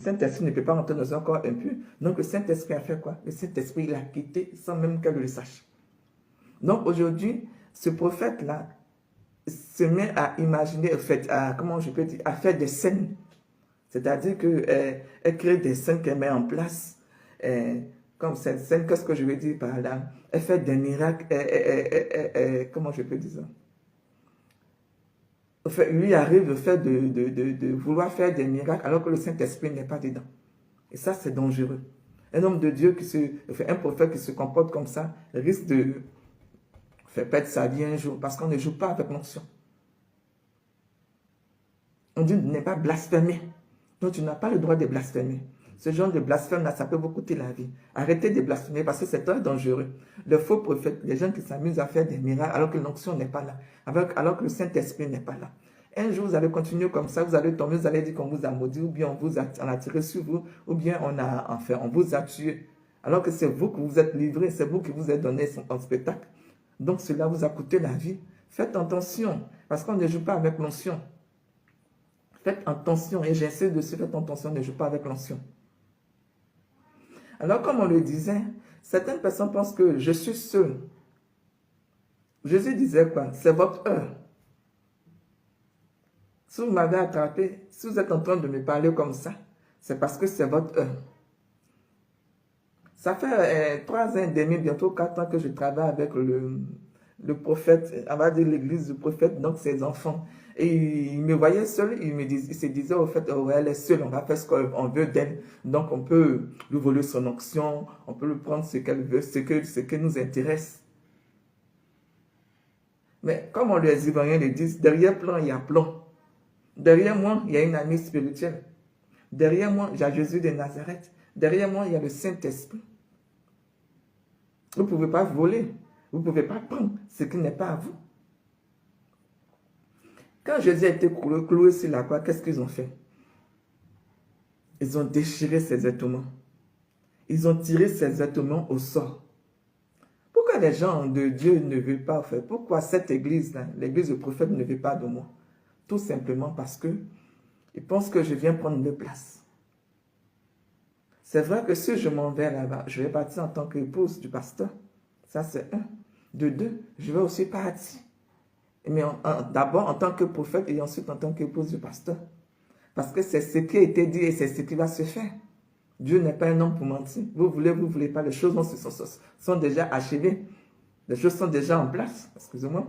Saint-Esprit ne peut pas rentrer dans un corps impur. Donc le Saint-Esprit a fait quoi? Le Saint-Esprit l'a quitté sans même qu'elle le sache. Donc aujourd'hui, ce prophète-là se met à imaginer, comment je peux dire, à faire des scènes. C'est-à-dire qu'elle crée des scènes qu'elle met en place. Comme cette scène, qu'est-ce que je veux dire par là? Elle fait des miracles. Comment je peux dire ça? Lui arrive de vouloir faire des miracles alors que le Saint-Esprit n'est pas dedans. Et ça, c'est dangereux. Un homme de Dieu, un prophète qui se comporte comme ça, risque de faire perdre sa vie un jour parce qu'on ne joue pas avec l'onction. On dit ne pas blasphémer. Donc tu n'as pas le droit de blasphémer. Ce genre de blasphème-là, ça peut vous coûter la vie. Arrêtez de blasphémer parce que c'est très dangereux. Le faux prophète, les gens qui s'amusent à faire des miracles alors que l'onction n'est pas là, alors que le Saint-Esprit n'est pas là. Un jour, vous allez continuer comme ça, vous allez tomber, vous allez dire qu'on vous a maudit, ou bien on a tiré sur vous, ou bien on vous a tué. Alors que c'est vous qui vous êtes livré, c'est vous qui vous êtes donné en spectacle. Donc cela vous a coûté la vie. Faites attention, parce qu'on ne joue pas avec l'onction. Faites attention, et j'insiste dessus, faites attention, ne joue pas avec l'onction. Alors, comme on le disait, certaines personnes pensent que je suis seul. Jésus disait quoi? C'est votre heure. Si vous m'avez attrapé, si vous êtes en train de me parler comme ça, c'est parce que c'est votre heure. Ça fait 3 ans et demi, bientôt 4 ans que je travaille avec le prophète, on va dire l'église du prophète, donc ses enfants. Et il me voyait seul, il se disait au fait, oh, elle est seule, on va faire ce qu'on veut d'elle. Donc on peut lui voler son onction, on peut lui prendre ce qu'elle veut, ce qui nous intéresse. Mais comme les Ivoiriens le disent, derrière plan, il y a plan. Derrière moi, il y a une amie spirituelle. Derrière moi, il y a Jésus de Nazareth. Derrière moi, il y a le Saint-Esprit. Vous ne pouvez pas voler. Vous ne pouvez pas prendre ce qui n'est pas à vous. Quand Jésus a été cloué sur la croix, qu'est-ce qu'ils ont fait? Ils ont déchiré ses vêtements. Ils ont tiré ses vêtements au sort. Pourquoi les gens de Dieu ne veulent pas faire? Pourquoi cette église-là, l'église du prophète, ne veut pas de moi? Tout simplement parce que ils pensent que je viens prendre leur place. C'est vrai que si je m'en vais là-bas, je vais partir en tant qu'épouse du pasteur. Ça, c'est un. De deux, je vais aussi partir. Mais d'abord en tant que prophète et ensuite en tant qu'épouse du pasteur. Parce que c'est ce qui a été dit et c'est ce qui va se faire. Dieu n'est pas un homme pour mentir. Vous voulez pas. Les choses sont déjà achevées. Les choses sont déjà en place. Excusez-moi.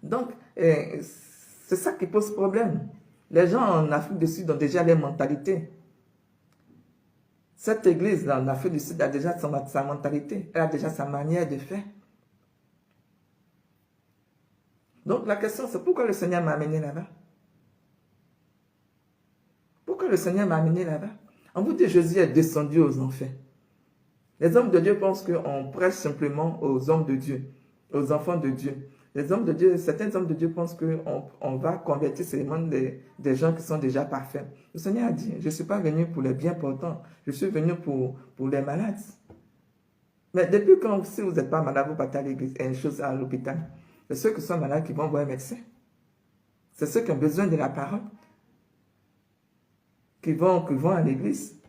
Donc, c'est ça qui pose problème. Les gens en Afrique du Sud ont déjà les mentalités. Cette église-là en Afrique du Sud a déjà sa mentalité. Elle a déjà sa manière de faire. Donc la question c'est pourquoi le Seigneur m'a amené là-bas? Pourquoi le Seigneur m'a amené là-bas? On vous dit Jésus est descendu aux enfers. Les hommes de Dieu pensent qu'on prêche simplement aux hommes de Dieu, aux enfants de Dieu. Les hommes de Dieu, certains hommes de Dieu pensent qu'on va convertir seulement des gens qui sont déjà parfaits. Le Seigneur a dit, je ne suis pas venu pour les bien portants, je suis venu pour les malades. Mais depuis quand, si vous n'êtes pas malade, vous partez à l'église, et une chose à l'hôpital. C'est ceux qui sont malades qui vont voir un médecin. C'est ceux qui ont besoin de la parole. Qui vont à l'église.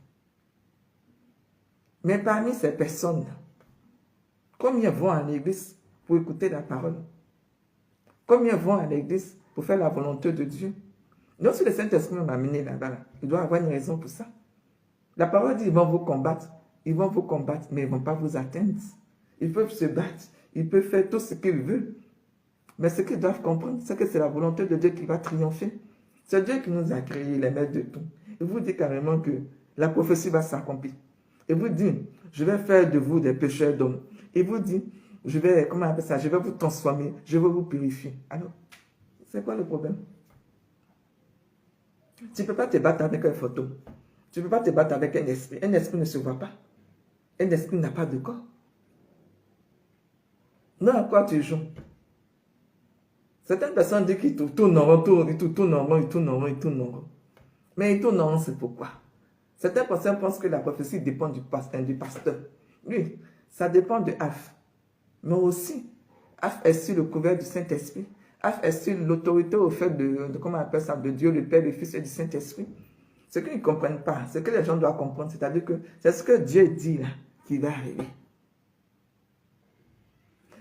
Mais parmi ces personnes, combien vont à l'église pour écouter la parole? Combien vont à l'église pour faire la volonté de Dieu? Donc si le Saint-Esprit m'a amené là-bas, il doit avoir une raison pour ça. La parole dit, ils vont vous combattre. Ils vont vous combattre, mais ils ne vont pas vous atteindre. Ils peuvent se battre. Ils peuvent faire tout ce qu'ils veulent. Mais ce qu'ils doivent comprendre, c'est que c'est la volonté de Dieu qui va triompher. C'est Dieu qui nous a créés, les maîtres de tout. Il vous dit carrément que la prophétie va s'accomplir. Il vous dit, je vais faire de vous des pécheurs d'hommes. Il vous dit, je vais vous transformer, je vais vous purifier. Alors, c'est quoi le problème? Tu ne peux pas te battre avec une photo. Tu ne peux pas te battre avec un esprit. Un esprit ne se voit pas. Un esprit n'a pas de corps. Non, à quoi tu joues? Certaines personnes disent qu'ils tournent en rond, ils tournent en rond. Mais ils tournent en rond, c'est pourquoi? Certaines personnes pensent que la prophétie dépend du pasteur. Oui, ça dépend de Af. Mais aussi, Af est sur le couvert du Saint-Esprit. Af est sur l'autorité au fait comment on appelle ça, de Dieu, le Père, le Fils et du Saint-Esprit. Ce qu'ils ne comprennent pas, ce que les gens doivent comprendre, c'est-à-dire que c'est ce que Dieu dit là qui va arriver.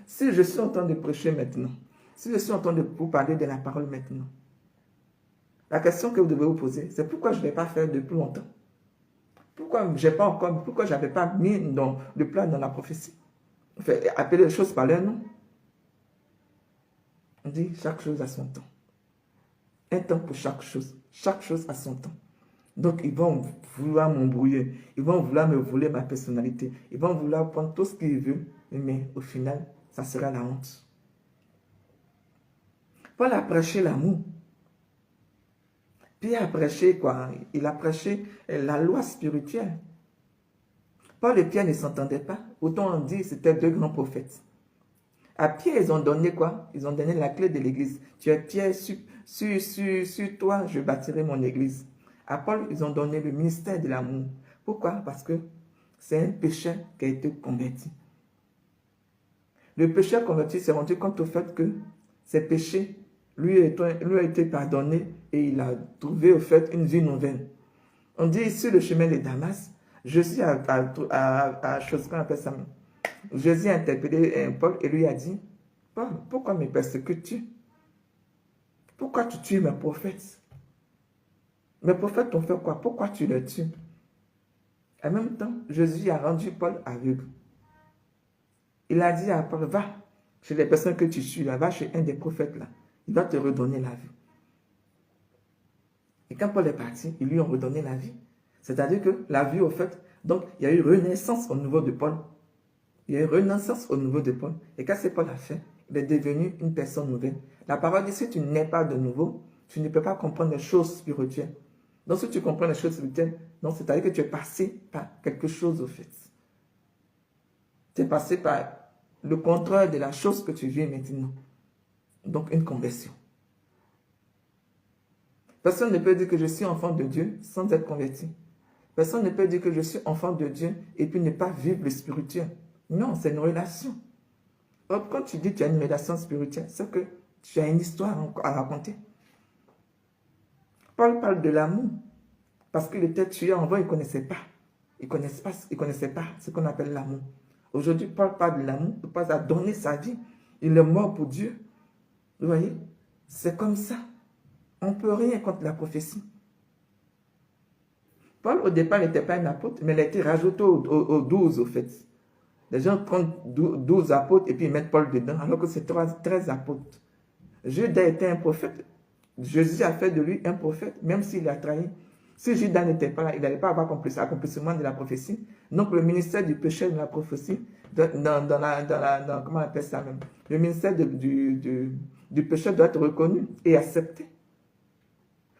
Si je suis en train de prêcher maintenant, si je suis en train de vous parler de la parole maintenant, la question que vous devez vous poser, c'est pourquoi je ne l'ai pas fait depuis longtemps? Pourquoi je n'avais pas mis dans le plan dans la prophétie? On fait appeler les choses par leur nom. On dit chaque chose a son temps. Un temps pour chaque chose a son temps. Donc, ils vont vouloir m'embrouiller. Ils vont vouloir me voler ma personnalité. Ils vont vouloir prendre tout ce qu'ils veulent. Mais au final, ça sera la honte. Paul a prêché l'amour. Pierre a prêché quoi? Il a prêché la loi spirituelle. Paul et Pierre ne s'entendaient pas. Autant on dit que c'était deux grands prophètes. À Pierre, ils ont donné quoi? Ils ont donné la clé de l'église. Tu es Pierre, sur toi, je bâtirai mon église. À Paul, ils ont donné le ministère de l'amour. Pourquoi? Parce que c'est un pécheur qui a été converti. Le pécheur converti s'est rendu compte au fait que ses péchés lui a été pardonné et il a trouvé au fait une vie nouvelle. On dit sur le chemin de Damas, Jésus Jésus a interpellé Paul et lui a dit, Paul, pourquoi me persécutes-tu? Pourquoi tu tues mes prophètes? Mes prophètes ont fait quoi? Pourquoi tu les tues? En même temps, Jésus a rendu Paul aveugle. Il a dit à Paul, va chez les personnes que tu suis là, va chez un des prophètes là. Il va te redonner la vie. Et quand Paul est parti, ils lui ont redonné la vie. C'est-à-dire que la vie, au fait, donc il y a eu renaissance au niveau de Paul. Il y a eu renaissance au niveau de Paul. Et qu'est-ce que Paul a fait? Il est devenu une personne nouvelle. La parole dit, si tu n'es pas de nouveau, tu ne peux pas comprendre les choses spirituelles. Donc si tu comprends les choses spirituelles, c'est-à-dire que tu es passé par quelque chose au fait. Tu es passé par le contraire de la chose que tu vis maintenant. Donc une conversion. Personne ne peut dire que je suis enfant de Dieu sans être converti. Personne ne peut dire que je suis enfant de Dieu et puis ne pas vivre le spirituel. Non, c'est une relation. Donc, quand tu dis que tu as une relation spirituelle, c'est que tu as une histoire à raconter. Paul parle de l'amour parce qu'il était tué avant, il ne connaissait pas. Il ne connaissait pas ce qu'on appelle l'amour. Aujourd'hui, Paul parle de l'amour. Paul a donné sa vie. Il est mort pour Dieu. Vous voyez? C'est comme ça. On ne peut rien contre la prophétie. Paul, au départ, n'était pas un apôtre, mais il a été rajouté aux 12, au fait. Les gens prennent 12 apôtres et puis ils mettent Paul dedans, alors que c'est 13 apôtres. Judas était un prophète. Jésus a fait de lui un prophète, même s'il a trahi. Si Judas n'était pas là, il n'allait pas avoir accomplissement de la prophétie. Donc, le ministère du péché de la prophétie, comment on appelle ça même? Le ministère du péché doit être reconnu et accepté.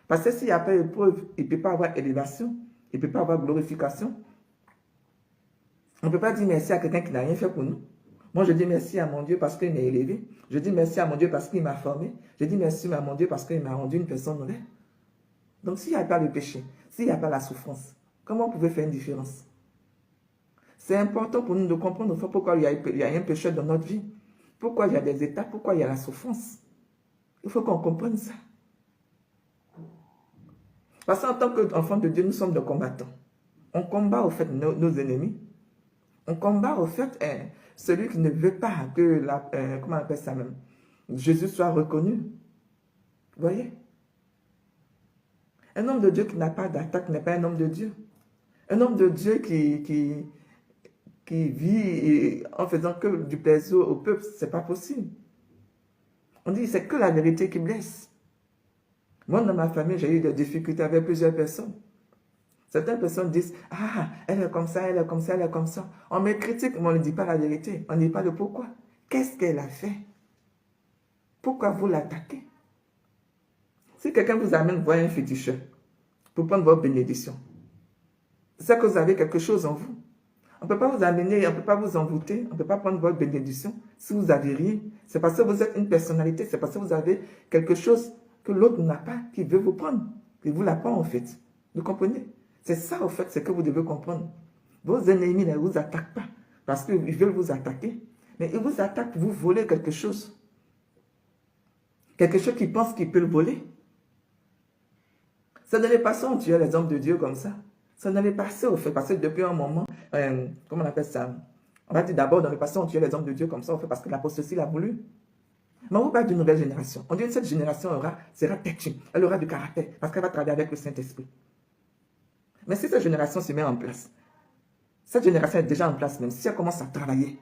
Parce que s'il n'y a pas épreuve, il ne peut pas avoir élévation, il ne peut pas avoir glorification. On ne peut pas dire merci à quelqu'un qui n'a rien fait pour nous. Moi, je dis merci à mon Dieu parce qu'il m'a élevé. Je dis merci à mon Dieu parce qu'il m'a formé. Je dis merci à mon Dieu parce qu'il m'a rendu une personne nouvelle. Donc, s'il n'y a pas le péché, s'il n'y a pas la souffrance, comment vous pouvez faire une différence? C'est important pour nous de comprendre pourquoi il y a un péché dans notre vie. Pourquoi il y a des étapes, pourquoi il y a la souffrance. Il faut qu'on comprenne ça. Parce qu'en tant qu'enfants de Dieu, nous sommes des combattants. On combat au fait nos ennemis. On combat au fait celui qui ne veut pas que comment on appelle ça même, Jésus soit reconnu. Vous voyez? Un homme de Dieu qui n'a pas d'attaque n'est pas un homme de Dieu. Un homme de Dieu qui vit en faisant que du plaisir au peuple, ce n'est pas possible. On dit c'est que la vérité qui blesse. Moi, dans ma famille, j'ai eu des difficultés avec plusieurs personnes. Certaines personnes disent, ah, elle est comme ça, elle est comme ça, elle est comme ça. On me critique, mais on ne dit pas la vérité. On ne dit pas le pourquoi. Qu'est-ce qu'elle a fait? Pourquoi vous l'attaquez? Si quelqu'un vous amène voir un féticheur pour prendre votre bénédiction, c'est que vous avez quelque chose en vous. On ne peut pas vous amener, on ne peut pas vous envoûter, on ne peut pas prendre votre bénédiction si vous n'avez rien. C'est parce que vous êtes une personnalité, c'est parce que vous avez quelque chose que l'autre n'a pas, qui veut vous prendre. Il ne vous l'a pas en fait. Vous comprenez? C'est ça, en fait, ce que vous devez comprendre. Vos ennemis ne vous attaquent pas parce qu'ils veulent vous attaquer. Mais ils vous attaquent pour vous voler quelque chose. Quelque chose qu'ils pensent qu'ils peuvent le voler. C'est dans les passés on tuait les hommes de Dieu comme ça. C'est dans les passés au fait, parce que depuis un moment, comment on appelle ça? On va dire d'abord dans le passé on tuait les hommes de Dieu comme ça, au fait, parce que l'apostasie l'a voulu. Mais on vous parle d'une nouvelle génération. On dit que cette génération sera têtue, elle aura du caractère, parce qu'elle va travailler avec le Saint-Esprit. Mais si cette génération se met en place, cette génération est déjà en place même, si elle commence à travailler,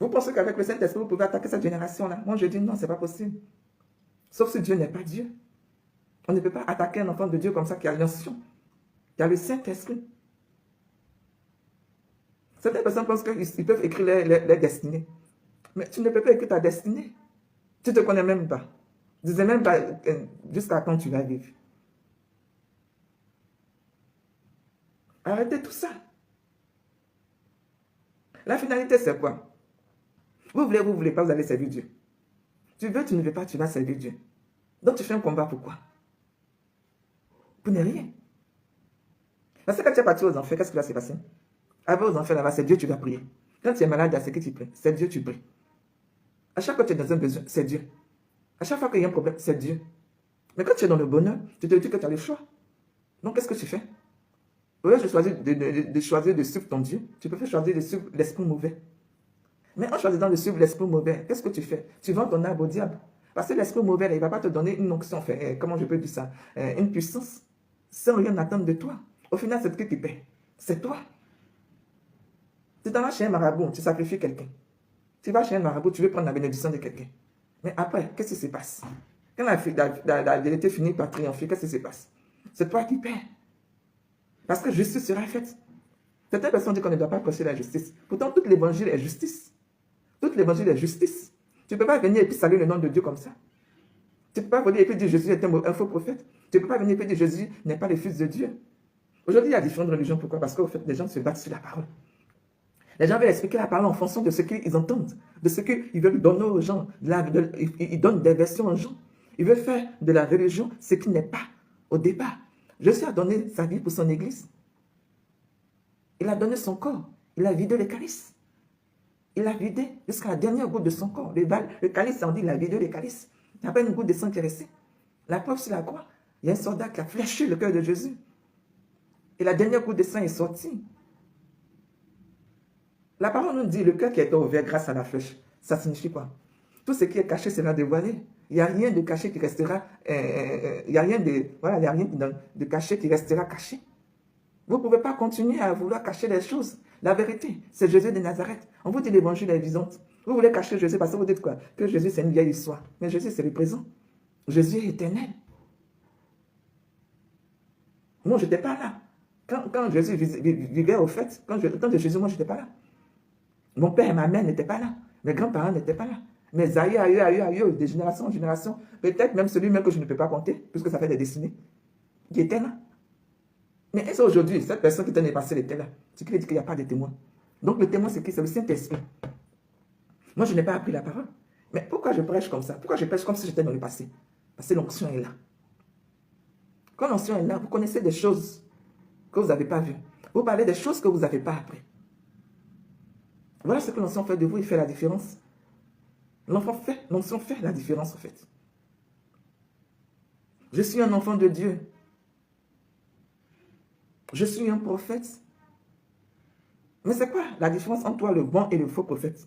vous pensez qu'avec le Saint-Esprit, vous pouvez attaquer cette génération-là? Moi, je dis non, ce n'est pas possible. Sauf si Dieu n'est pas Dieu. On ne peut pas attaquer un enfant de Dieu comme ça qui a l'onction, qui a le Saint-Esprit. Certaines personnes pensent qu'ils peuvent écrire les destinées. Mais tu ne peux pas écrire ta destinée. Tu ne te connais même pas. Tu ne sais même pas jusqu'à quand tu vas vivre. Arrêtez tout ça. La finalité, c'est quoi? Vous voulez pas, vous allez servir Dieu. Tu veux, tu ne veux pas, tu vas servir Dieu. Donc tu fais un combat, pourquoi? Pour ne rien. Parce que quand tu es parti aux enfers, qu'est-ce qui va se passer? Avec aux enfers là-bas, c'est Dieu tu vas prier. Quand tu es malade, c'est qui tu pries? C'est Dieu tu pries. À chaque fois que tu es dans un besoin, c'est Dieu. À chaque fois qu'il y a un problème, c'est Dieu. Mais quand tu es dans le bonheur, tu te dis que tu as le choix. Donc qu'est-ce que tu fais? Au lieu de choisir de suivre ton Dieu, tu peux choisir de suivre l'esprit mauvais. Mais en choisissant de suivre l'esprit mauvais, qu'est-ce que tu fais? Tu vends ton âme au diable. Parce que l'esprit mauvais, là, il ne va pas te donner une onction, comment je peux dire ça? Une puissance, sans rien attendre de toi. Au final, c'est qui paie? C'est toi. Tu t'en vas chez un marabout, tu sacrifies quelqu'un. Tu vas chez un marabout, tu veux prendre la bénédiction de quelqu'un. Mais après, qu'est-ce qui se passe? Quand la vérité finit par triompher, qu'est-ce qui se passe? C'est toi qui paies. Parce que justice sera faite. Certaines personnes disent qu'on ne doit pas prêcher la justice. Pourtant, tout l'évangile est justice. Tout l'évangile est justice. Tu ne peux pas venir et puis saluer le nom de Dieu comme ça. Tu ne peux pas venir et puis dire Jésus est un faux prophète. Tu ne peux pas venir et puis dire Jésus n'est pas le fils de Dieu. Aujourd'hui, il y a différentes religions. Pourquoi? Parce qu'au fait, les gens se battent sur la parole. Les gens veulent expliquer la parole en fonction de ce qu'ils entendent, de ce qu'ils veulent donner aux gens. Ils donnent des versions aux gens. Ils veulent faire de la religion ce qui n'est pas au départ. Jésus a donné sa vie pour son église. Il a donné son corps. Il a vidé le calice. Il a vidé jusqu'à la dernière goutte de son corps. Le calice, on dit, il a vidé le calice. Il n'y a pas une goutte de sang qui est restée. La preuve sur la croix, il y a un soldat qui a fléché le cœur de Jésus. Et la dernière goutte de sang est sortie. La parole nous dit, le cœur qui est ouvert grâce à la flèche. Ça signifie quoi? Tout ce qui est caché sera dévoilé. Il n'y a rien de caché qui restera, il n'y a rien de caché qui restera caché. Vous ne pouvez pas continuer à vouloir cacher les choses. La vérité, c'est Jésus de Nazareth. On vous dit l'évangile est vivant. Vous voulez cacher Jésus parce que vous dites quoi? Que Jésus c'est une vieille histoire. Mais Jésus c'est le présent. Jésus est éternel. Moi je n'étais pas là. Quand Jésus vivait au fait, quand Jésus, moi je n'étais pas là. Mon père et ma mère n'étaient pas là. Mes grands-parents n'étaient pas là. Mes aïeux, de génération en génération. Peut-être même celui même que je ne peux pas compter, puisque ça fait des décennies, qui était là. Mais est-ce aujourd'hui, cette personne qui t'est passée était là? Ce qui veut dire qu'il n'y a pas de témoin. Donc le témoin, c'est qui? C'est le Saint-Esprit. Moi, je n'ai pas appris la parole. Mais pourquoi je prêche comme ça? Pourquoi je prêche comme si j'étais dans le passé? Parce que l'onction est là. Quand l'onction est là, vous connaissez des choses que vous n'avez pas vues. Vous parlez des choses que vous n'avez pas apprises. Voilà ce que l'onction fait de vous, il fait la différence. L'onction fait la différence en fait. Je suis un enfant de Dieu. Je suis un prophète. Mais c'est quoi la différence entre toi, le bon et le faux prophète?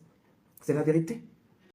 C'est la vérité.